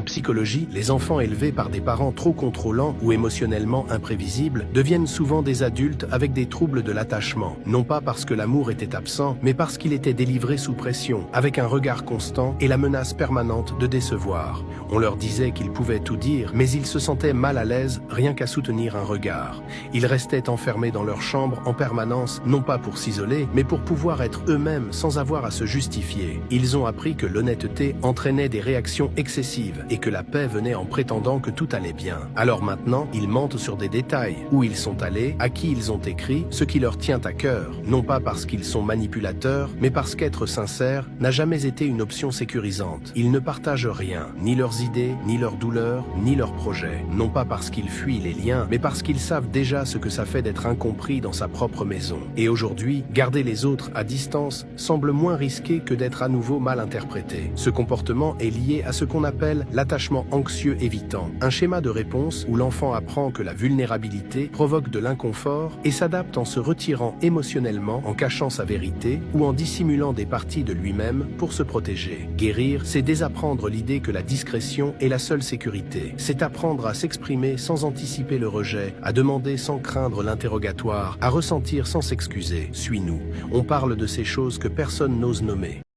En psychologie, les enfants élevés par des parents trop contrôlants ou émotionnellement imprévisibles deviennent souvent des adultes avec des troubles de l'attachement, non pas parce que l'amour était absent, mais parce qu'il était délivré sous pression, avec un regard constant et la menace permanente de décevoir. On leur disait qu'ils pouvaient tout dire, mais ils se sentaient mal à l'aise rien qu'à soutenir un regard. Ils restaient enfermés dans leur chambre en permanence, non pas pour s'isoler, mais pour pouvoir être eux-mêmes sans avoir à se justifier. Ils ont appris que l'honnêteté entraînait des réactions excessives et que la paix venait en prétendant que tout allait bien. Alors maintenant, ils mentent sur des détails, où ils sont allés, à qui ils ont écrit, ce qui leur tient à cœur, non pas parce qu'ils sont manipulateurs, mais parce qu'être sincère n'a jamais été une option sécurisante. Ils ne partagent rien, ni leurs idées, ni leurs douleurs, ni leurs projets, non pas parce qu'ils fuient les liens, mais parce qu'ils savent déjà ce que ça fait d'être incompris dans sa propre maison. Et aujourd'hui, garder les autres à distance semble moins risqué que d'être à nouveau mal interprété. Ce comportement est lié à ce qu'on appelle l'attachement anxieux évitant, un schéma de réponse où l'enfant apprend que la vulnérabilité provoque de l'inconfort et s'adapte en se retirant émotionnellement, en cachant sa vérité ou en dissimulant des parties de lui-même pour se protéger. Guérir, c'est désapprendre l'idée que la discrétion est la seule sécurité. C'est apprendre à s'exprimer sans anticiper le rejet, à demander sans craindre l'interrogatoire, à ressentir sans s'excuser. Suis-nous. On parle de ces choses que personne n'ose nommer.